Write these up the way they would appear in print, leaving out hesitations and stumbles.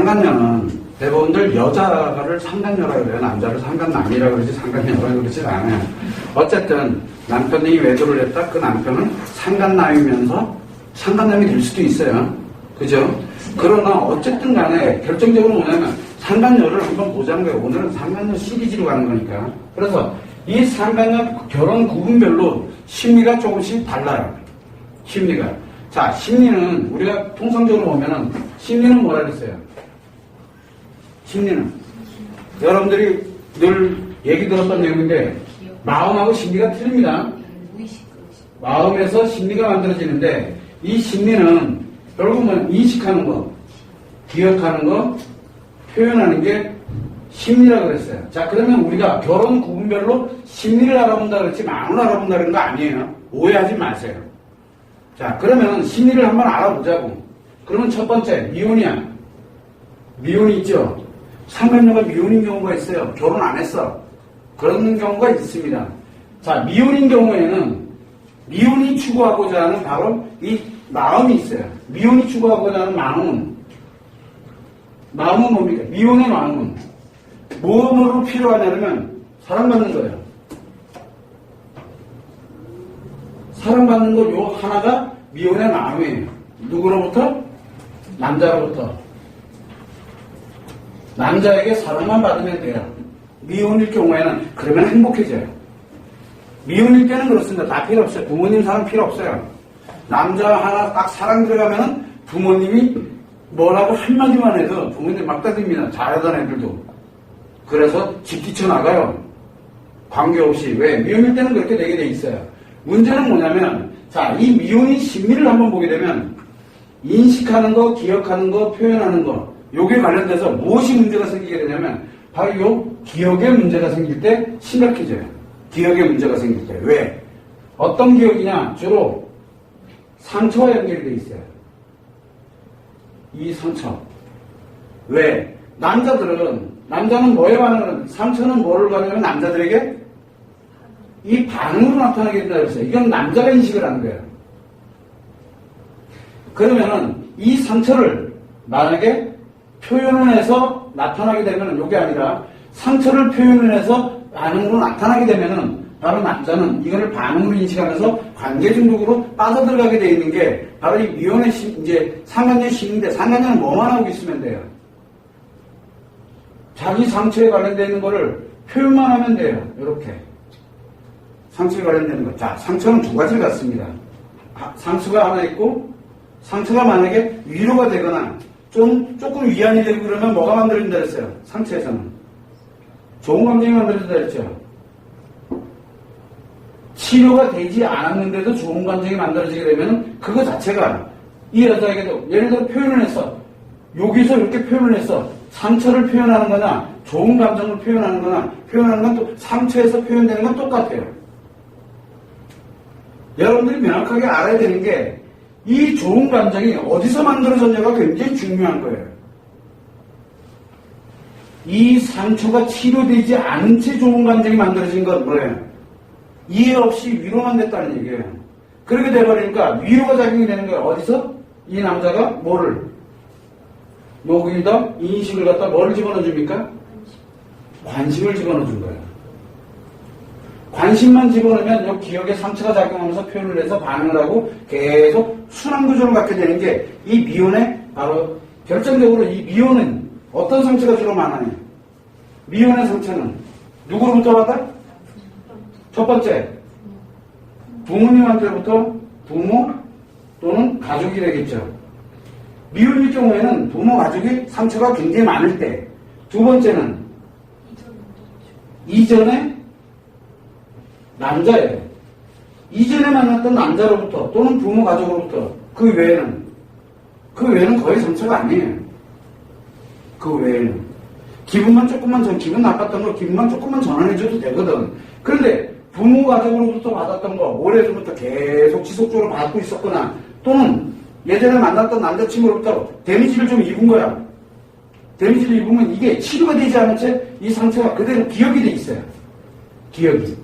상간녀는 대부분들 여자를 상간녀라고 그래요. 남자를 상간남이라고 그러지 상간녀라고 그러지 않아요. 어쨌든 남편이 외도를 했다. 그 남편은 상간남이면서 상간남이 될 수도 있어요. 그죠? 그러나 어쨌든 간에 결정적으로 뭐냐면 상간녀를 한번 보자는 거예요. 오늘은 상간녀 시리즈로 가는 거니까. 그래서 이 상간녀 결혼 구분별로 심리가 조금씩 달라요. 심리가. 자, 심리는 우리가 통상적으로 보면은 심리는 뭐라 그랬어요? 심리는 여러분들이 늘 얘기 들었던 내용인데 마음하고 심리가 틀립니다. 마음에서 심리가 만들어지는데 이 심리는 결국은 인식하는 거, 기억하는 거, 표현하는 게 심리라고 그랬어요. 자, 그러면 우리가 결혼 구분별로 심리를 알아본다 그랬지 마음을 알아본다는 거 아니에요. 오해하지 마세요. 자, 그러면 심리를 한번 알아보자고. 그러면 첫 번째, 미혼이야. 미혼이 있죠? 상간녀가 미혼인 경우가 있어요. 결혼 안 했어. 그런 경우가 있습니다. 자, 미혼인 경우에는 미혼이 추구하고자 하는 바로 이 마음이 있어요. 미혼이 추구하고자 하는 마음은 뭡니까? 미혼의 마음은 무엇으로 필요하냐면 사랑받는 거예요. 사랑받는 것 요 하나가 미혼의 마음이에요. 누구로부터? 남자로부터. 남자에게 사랑만 받으면 돼요. 미혼일 경우에는 그러면 행복해져요. 미혼일 때는 그렇습니다. 다 필요 없어요. 부모님 사랑 필요 없어요. 남자 하나 딱 사랑 들어가면은 부모님이 뭐라고 한마디만 해도 부모님 막 따집니다. 잘하던 애들도. 그래서 집 뛰쳐나가요. 관계없이. 왜? 미혼일 때는 그렇게 되게 돼 있어요. 문제는 뭐냐면, 자, 이 미혼의 심리를 한번 보게 되면, 인식하는 거, 기억하는 거, 표현하는 거, 요게 관련돼서 무엇이 문제가 생기게 되냐면, 바로 요 기억에 문제가 생길 때 심각해져요. 기억에 문제가 생길 때. 왜? 어떤 기억이냐? 주로 상처와 연결이 돼 있어요. 이 상처. 왜? 남자는 뭐에 반응을, 상처는 뭐를 반응하면 남자들에게 이 반응으로 나타나게 된다고 했어요. 이건 남자가 인식을 하는 거예요. 그러면은 이 상처를 만약에 표현을 해서 나타나게 되면은 이게 아니라 상처를 표현을 해서 반응으로 나타나게 되면은 바로 남자는 이거를 반응으로 인식하면서 관계 중독으로 빠져들어가게 되어 있는 게 바로 이 미혼의 이제 상간녀의 심인데 상간녀는 뭐만 하고 있으면 돼요. 자기 상처에 관련되어 있는 거를 표현만 하면 돼요. 이렇게. 상처에 관련되는 것. 자, 상처는 두 가지를 갖습니다. 상처가 하나 있고, 상처가 만약에 위로가 되거나, 조금 위안이 되고 그러면 뭐가 만들어진다 그랬어요? 상처에서는. 좋은 감정이 만들어진다 그랬죠? 치료가 되지 않았는데도 좋은 감정이 만들어지게 되면, 그거 자체가 이 여자에게도, 예를 들어 표현을 해서, 여기서 이렇게 표현을 해서, 상처를 표현하는 거나, 좋은 감정을 표현하는 거나, 표현하는 건 또 상처에서 표현되는 건 똑같아요. 여러분들이 명확하게 알아야 되는 게 이 좋은 감정이 어디서 만들어졌냐가 굉장히 중요한 거예요. 이 상처가 치료되지 않은 채 좋은 감정이 만들어진 건 뭐예요? 이해 없이 위로만 됐다는 얘기예요. 그렇게 돼버리니까 위로가 작용이 되는 거예요. 어디서? 이 남자가 뭐를? 여기다 인식을 갖다 뭐를 집어넣어줍니까? 관심을 집어넣어준 거예요. 관심만 집어넣으면 이 기억에 상처가 작용하면서 표현을 해서 반응을 하고 계속 순환구조를 갖게 되는 게 이 미혼의 바로 결정적으로 이 미혼은 어떤 상처가 주로 많아요? 미혼의 상처는 누구로부터 받아? 첫 번째 부모님한테부터 부모 또는 가족이 되겠죠. 미혼일 경우에는 부모 가족이 상처가 굉장히 많을 때 두 번째는 이전에 남자예요. 이전에 만났던 남자로부터 또는 부모 가족으로부터 그 외에는 거의 상처가 아니에요. 그 외에는 기분 나빴던 거 기분만 조금만 전환해줘도 되거든. 그런데 부모 가족으로부터 받았던 거 오래전부터 계속 지속적으로 받고 있었거나 또는 예전에 만났던 남자친구로부터 데미지를 좀 입은 거야. 데미지를 입으면 이게 치료가 되지 않은 채 이 상처가 그대로 기억이 돼 있어요. 기억이.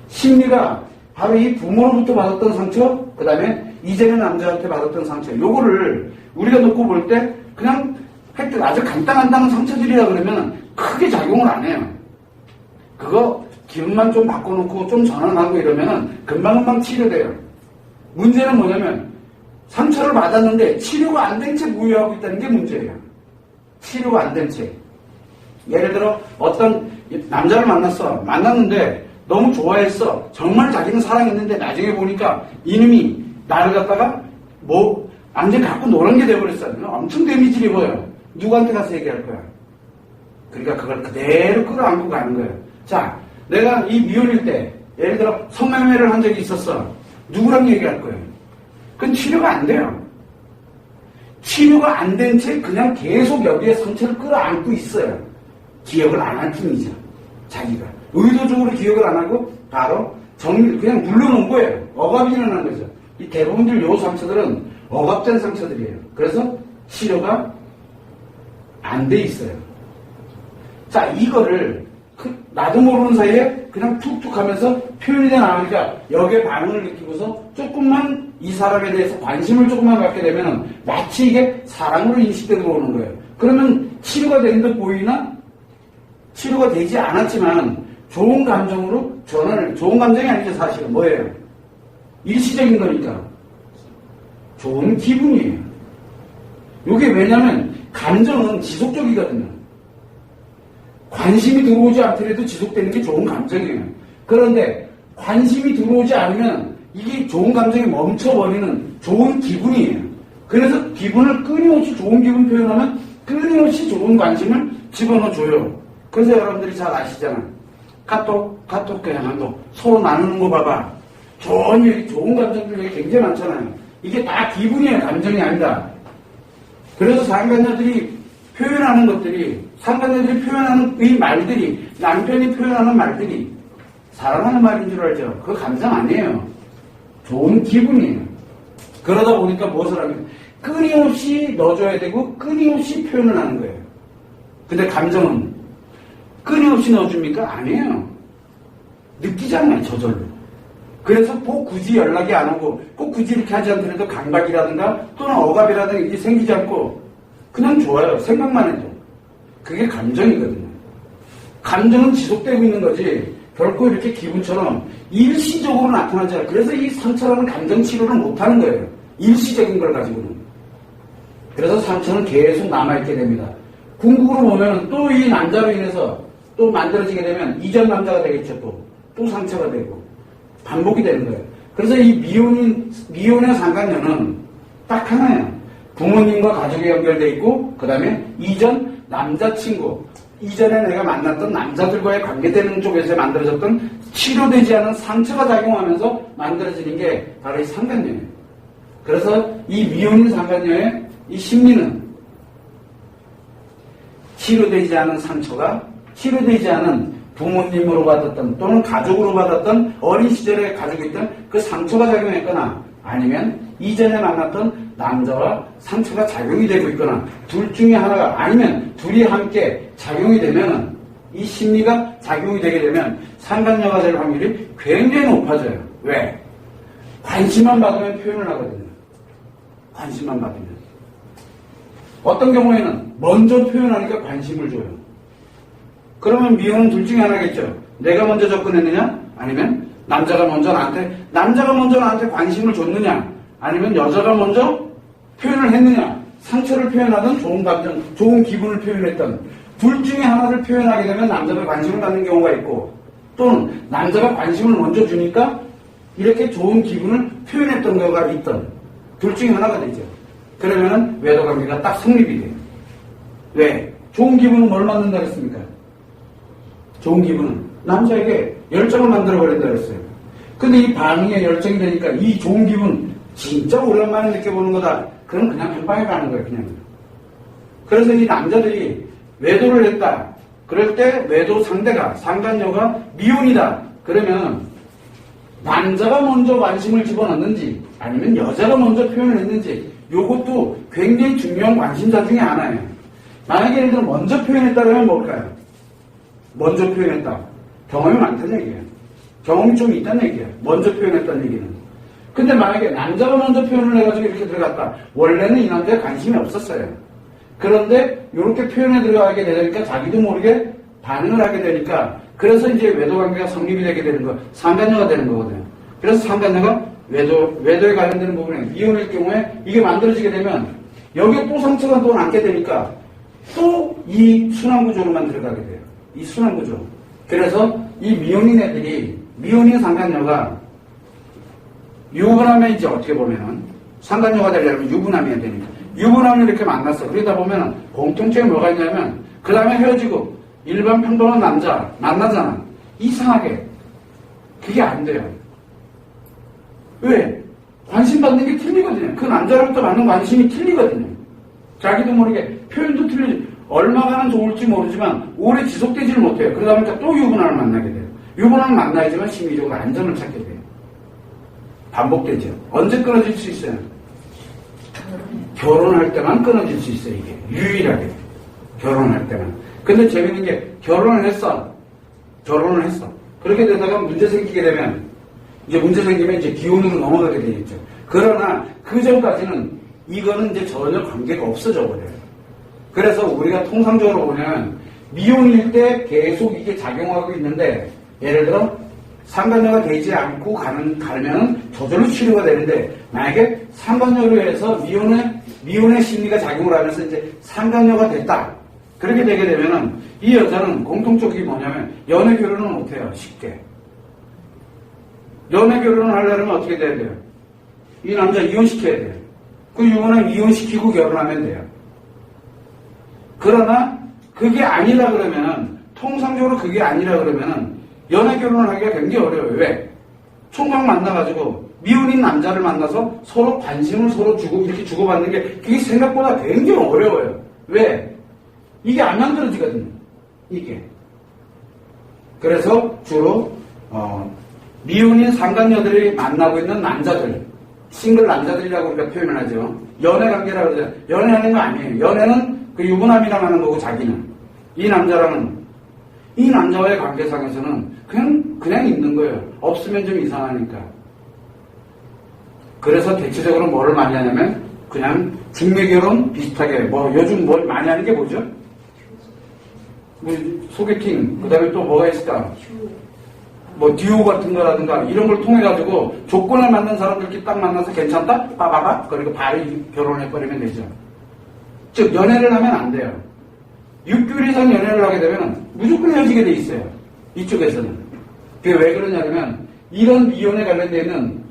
심리가 바로 이 부모로부터 받았던 상처, 그 다음에 이전의 남자한테 받았던 상처, 요거를 우리가 놓고 볼 때 그냥 하여튼 아주 간단한 상처들이라 그러면 크게 작용을 안 해요. 그거 기분만 좀 바꿔놓고 좀 전환하고 이러면은 금방금방 치료돼요. 문제는 뭐냐면 상처를 받았는데 치료가 안 된 채 무효하고 있다는 게 문제예요. 치료가 안 된 채. 예를 들어 어떤 남자를 만났는데 너무 좋아했어. 정말 자기는 사랑했는데 나중에 보니까 이놈이 나를 갖다가 완전히 갖고 노란 게 돼버렸어요. 엄청 데미지를 입어요. 누구한테 가서 얘기할 거야? 그러니까 그걸 그대로 끌어안고 가는 거예요. 자, 내가 이 미혼일 때 예를 들어 성매매를 한 적이 있었어. 누구랑 얘기할 거예요? 그건 치료가 안 돼요. 치료가 안 된 채 그냥 계속 여기에 상처를 끌어안고 있어요. 기억을 안 할 뿐이죠. 자기가. 의도적으로 기억을 안 하고 바로 그냥 눌러놓은 거예요. 억압이 일어난 거죠. 이 대부분들 요 상처들은 억압된 상처들이에요. 그래서 치료가 안 돼 있어요. 자, 이거를 나도 모르는 사이에 그냥 툭툭 하면서 표현이 돼 나오니까 여기에 반응을 느끼고서 조금만 이 사람에 대해서 관심을 조금만 갖게 되면 마치 이게 사랑으로 인식되고 오는 거예요. 그러면 치료가 된 듯 보이나? 치료가 되지 않았지만 좋은 감정으로 좋은 감정이 아니죠. 사실은 뭐예요? 일시적인 거니까 좋은 기분이에요. 이게 왜냐면 감정은 지속적이거든요. 관심이 들어오지 않더라도 지속되는 게 좋은 감정이에요. 그런데 관심이 들어오지 않으면 이게 좋은 감정이 멈춰버리는 좋은 기분이에요. 그래서 기분을 끊임없이 좋은 기분 표현하면 끊임없이 좋은 관심을 집어넣어줘요. 그래서 여러분들이 잘 아시잖아. 카톡 그냥 한도 서로 나누는 거 봐봐. 좋은 얘기, 좋은 감정들이 굉장히 많잖아요. 이게 다 기분이에요. 감정이 아니다. 그래서 상간녀들이 표현하는 것들이, 상간녀들이 표현하는 이 말들이, 남편이 표현하는 말들이 사랑하는 말인 줄 알죠? 그거 감정 아니에요. 좋은 기분이에요. 그러다 보니까 무엇을 하면 끊임없이 넣어줘야 되고 끊임없이 표현을 하는 거예요. 근데 감정은 끊임없이 넣어줍니까? 아니에요. 느끼잖아요. 저절로. 그래서 꼭 굳이 연락이 안 오고 꼭 굳이 이렇게 하지 않더라도 강박이라든가 또는 억압이라든가 이게 생기지 않고 그냥 좋아요. 생각만 해도. 그게 감정이거든요. 감정은 지속되고 있는 거지 결코 이렇게 기분처럼 일시적으로 나타나지 않아요. 그래서 이 상처라는 감정 치료를 못하는 거예요. 일시적인 걸 가지고는. 그래서 상처는 계속 남아있게 됩니다. 궁극으로 보면 또 이 남자로 인해서 또 만들어지게 되면 이전 남자가 되겠죠. 또 상처가 되고 반복이 되는 거예요. 그래서 이 미혼의 상간녀는 딱 하나예요. 부모님과 가족이 연결되어 있고 그 다음에 이전 남자친구 이전에 내가 만났던 남자들과의 관계되는 쪽에서 만들어졌던 치료되지 않은 상처가 작용하면서 만들어지는 게 바로 이 상간녀예요. 그래서 이 미혼인 상간녀의 이 심리는 치료되지 않은 상처가 치료되지 않은 부모님으로 받았던 또는 가족으로 받았던 어린 시절에 가지고 있던 그 상처가 작용했거나 아니면 이전에 만났던 남자와 상처가 작용이 되고 있거나 둘 중에 하나가 아니면 둘이 함께 작용이 되면 이 심리가 작용이 되게 되면 상간녀가 될 확률이 굉장히 높아져요. 왜? 관심만 받으면 표현을 하거든요. 관심만 받으면. 어떤 경우에는 먼저 표현하니까 관심을 줘요. 그러면 미혼은 둘 중에 하나겠죠. 내가 먼저 접근했느냐? 아니면 남자가 먼저 나한테 관심을 줬느냐? 아니면 여자가 먼저 표현을 했느냐? 상처를 표현하든 좋은 감정, 좋은 기분을 표현했던 둘 중에 하나를 표현하게 되면 남자가 관심을 갖는 경우가 있고 또는 남자가 관심을 먼저 주니까 이렇게 좋은 기분을 표현했던 경우가 있던 둘 중에 하나가 되죠. 그러면은 외도관계가 딱 성립이 돼요. 왜? 좋은 기분은 뭘 만든다 그랬습니까? 좋은 기분은 남자에게 열정을 만들어버린다 그랬어요. 근데 이 반응에 열정이 되니까 이 좋은 기분 진짜 오랜만에 느껴보는 거다. 그럼 그냥 한 방에 가는 거예요. 그냥. 그래서 이 남자들이 외도를 했다. 그럴 때 외도 상대가 상간녀가 미혼이다. 그러면 남자가 먼저 관심을 집어넣는지 아니면 여자가 먼저 표현을 했는지 이것도 굉장히 중요한 관심사 중에 하나예요. 만약에 예를 들어 먼저 표현했다 그러면 뭘까요? 먼저 표현했다. 경험이 많다는 얘기예요. 경험이 좀 있다는 얘기예요. 먼저 표현했다는 얘기는. 근데 만약에 남자가 먼저 표현을 해가지고 이렇게 들어갔다. 원래는 이 남자에 관심이 없었어요. 그런데 이렇게 표현에 들어가게 되니까 자기도 모르게 반응을 하게 되니까 그래서 이제 외도관계가 성립이 되게 되는 거, 상간녀가 되는 거거든요. 그래서 상간녀가 외도에 관련되는 부분에 미혼일 경우에 이게 만들어지게 되면 여기에 또 상처가 또 남게 되니까 또 이 순환구조로만 들어가게 돼요. 이 순환구조. 그래서 이 미혼인 애들이, 미혼인 상간녀가 유부남에 이제 어떻게 보면은 상간녀가 되려면 유부남이어야 되니까 유부남을 이렇게 만났어. 그러다 보면은 공통점이 뭐가 있냐면 그 다음에 헤어지고 일반 평범한 남자 만나잖아. 이상하게 그게 안 돼요. 왜? 관심 받는 게 틀리거든요. 그 남자로부터 받는 관심이 틀리거든요. 자기도 모르게 표현도 틀리지. 얼마가는 좋을지 모르지만 오래 지속되지를 못해요. 그러다 보니까 또 유부남을 만나게 돼요. 유부남을 만나야지만 심리적으로 안정을 찾게 돼요. 반복되죠. 언제 끊어질 수 있어요? 결혼할 때만 끊어질 수 있어요. 이게 유일하게 결혼할 때만. 근데 재밌는 게 결혼을 했어. 그렇게 되다가 문제 생기게 되면 이제 문제 생기면 이제 기혼으로 넘어가게 되겠죠. 그러나 그 전까지는 이거는 이제 전혀 관계가 없어져 버려요. 그래서 우리가 통상적으로 보면 미혼일 때 계속 이게 작용하고 있는데 예를 들어 상간녀가 되지 않고 가면 저절로 치료가 되는데 만약에 상간녀로 해서 미혼의 심리가 작용을 하면서 이제 상간녀가 됐다. 그렇게 되게 되면은 이 여자는 공통적이 뭐냐면 연애 결혼은 못해요. 쉽게. 연애 결혼을 하려면 어떻게 돼야 돼요? 이 남자 이혼시켜야 돼요. 그 유부남 이혼시키고 결혼하면 돼요. 그러나 그게 아니라 그러면은 통상적으로 그게 아니라 그러면은 연애 결혼을 하기가 굉장히 어려워요. 왜? 총각 만나가지고 미혼인 남자를 만나서 서로 관심을 서로 주고 이렇게 주고받는 게 그게 생각보다 굉장히 어려워요. 왜? 이게 안 만들어지거든요. 이게. 그래서 주로 미혼인 상간녀들이 만나고 있는 남자들, 싱글 남자들이라고 우리가 표현을 하죠. 연애 관계라고 그러죠. 연애하는 거 아니에요. 연애는 그 유부남이랑 하는 거고 자기는. 이 남자랑은 이 남자와의 관계상에서는 그냥 있는 거예요. 없으면 좀 이상하니까. 그래서 대체적으로 뭐를 많이 하냐면 그냥 중매결혼 비슷하게 뭐 요즘 뭘 많이 하는 게 뭐죠? 뭐 소개팅, 그 다음에 또 뭐가 있을까? 뭐 듀오 같은 거라든가 이런 걸 통해 가지고 조건을 맞는 사람들끼리 딱 만나서 괜찮다? 빠바바? 그리고 바로 결혼해버리면 되죠. 즉 연애를 하면 안 돼요. 6개월 이상 연애를 하게 되면 무조건 헤어지게 돼 있어요. 이쪽에서는. 그게 왜 그러냐면 이런 미혼에 관련되는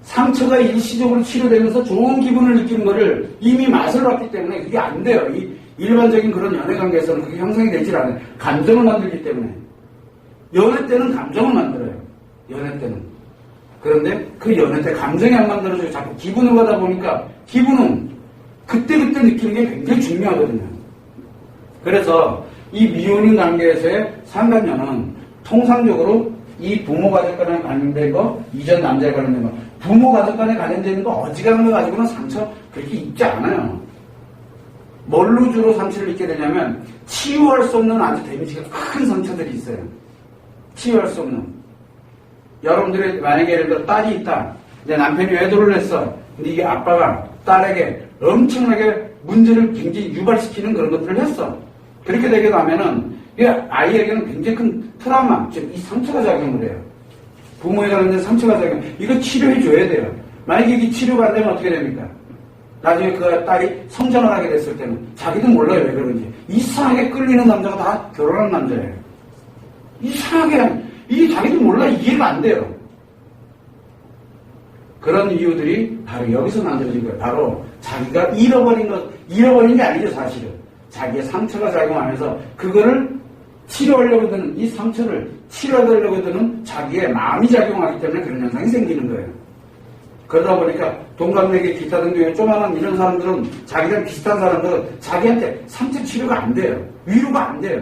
상처가 일시적으로 치료되면서 좋은 기분을 느끼는 거를 이미 맛을 봤기 때문에 그게 안 돼요. 이 일반적인 그런 연애 관계에서는 그게 형성이 되질 않아요. 감정을 만들기 때문에. 연애 때는 감정을 만들어요. 연애 때는. 그런데 그 연애 때 감정이 안 만들어져서 자꾸 기분을 가다 보니까 기분은 그때그때 느끼는 게 굉장히 중요하거든요. 그래서 이 미혼인 관계에서의 상간녀는 통상적으로 이 부모 가족 간에 관련된 거, 이전 남자에 관련된 거, 부모 가족 간에 관련된 거 어지간한 거 가지고는 상처 그렇게 입지 않아요. 뭘로 주로 상처를 입게 되냐면 치유할 수 없는 아주 데미지가 큰 상처들이 있어요. 치유할 수 없는. 여러분들이 만약에 예를 들어 딸이 있다. 내 남편이 외도를 했어. 근데 이게 아빠가 딸에게 엄청나게 문제를 굉장히 유발시키는 그런 것들을 했어. 그렇게 되게 되면은 아이에게는 굉장히 큰 트라우마, 즉 이 상처가 작용을 해요. 부모에 관련된 상처가 작용. 이거 치료해 줘야 돼요. 만약에 이게 치료가 안 되면 어떻게 됩니까? 나중에 그 딸이 성장을 하게 됐을 때는 자기도 몰라요 왜 그런지. 이상하게 끌리는 남자가 다 결혼한 남자예요. 이상하게 이게 자기도 몰라 이해가 안 돼요. 그런 이유들이 바로 여기서 만들어진 거예요. 바로 자기가 잃어버린 게 아니죠 사실은. 자기의 상처가 작용하면서 그거를 치료하려고 드는 이 상처를 치료하려고 드는 자기의 마음이 작용하기 때문에 그런 현상이 생기는 거예요. 그러다 보니까 동갑내기 기타 등등의 조만한 이런 사람들은 자기랑 비슷한 사람들은 자기한테 상처 치료가 안 돼요. 위로가 안 돼요.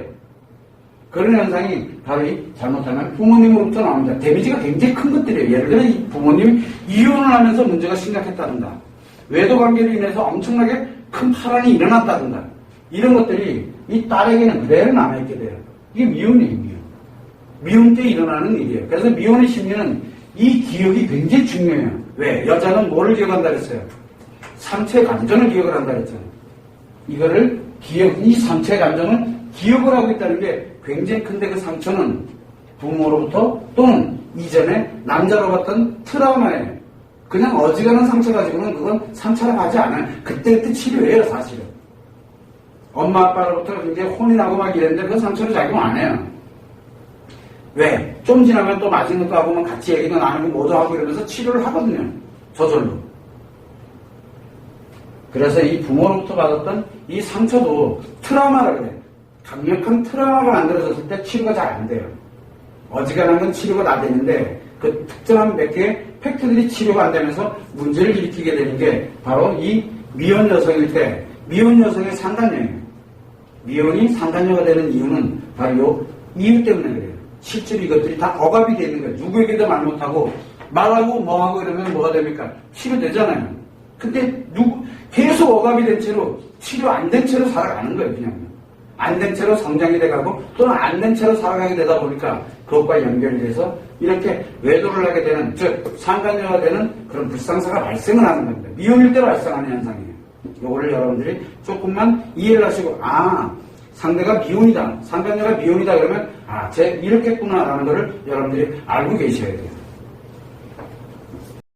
그런 현상이 바로 이 잘못하면 부모님으로부터 나옵니다. 데미지가 굉장히 큰 것들이에요. 예를 들어 이 부모님이 이혼을 하면서 문제가 심각했다든가 외도 관계로 인해서 엄청나게 큰 파란이 일어났다든가 이런 것들이 이 딸에게는 그대로 남아있게 돼요. 이게 미혼이에요. 미혼 때 일어나는 일이에요. 그래서 미혼의 심리는 이 기억이 굉장히 중요해요. 왜? 여자는 뭐를 기억한다 그랬어요? 상처의 감정을 기억을 한다 그랬잖아요. 이거를 이 상처의 감정을 기억을 하고 있다는 게 굉장히 큰데 그 상처는 부모로부터 또는 이전에 남자로 봤던 트라우마예요. 그냥 어지간한 상처 가지고는 그건 상처라고 하지 않아요. 그때그때 치료해요, 사실은. 엄마 아빠로부터 굉장히 혼이 나고 막 이랬는데 그 상처를 작용 안 해요. 왜? 좀 지나면 또 맛있는 것도 하고 같이 얘기도 나누고 뭐도 하고 이러면서 치료를 하거든요. 저절로. 그래서 이 부모로부터 받았던 이 상처도 트라우마라고 그래요. 강력한 트라우마가 만들어졌을 때 치료가 잘 안 돼요. 어지간한 건 치료가 다 되는데 그 특정한 몇 개의 팩트들이 치료가 안 되면서 문제를 일으키게 되는 게 바로 이 미혼 여성일 때 미혼 여성의 상간녀예요. 미혼이 상간녀가 되는 이유는 바로 요 이유 때문에 그래요. 실제로 이것들이 다 억압이 되어 있는 거예요. 누구에게도 말 못하고 말하고 뭐하고 이러면 뭐가 됩니까? 치료되잖아요. 근데 계속 억압이 된 채로 치료 안 된 채로 살아가는 거예요. 그냥 안 된 채로 성장이 돼가고 또는 안 된 채로 살아가게 되다 보니까 그것과 연결돼서 이렇게 외도를 하게 되는 즉 상간녀가 되는 그런 불상사가 발생을 하는 겁니다. 미혼일 때 발생하는 현상이에요. 이거를 여러분들이 조금만 이해를 하시고 상대가 미혼이다, 상간녀가 미혼이다 그러면 쟤 이렇겠구나라는 거를 여러분들이 알고 계셔야 돼요.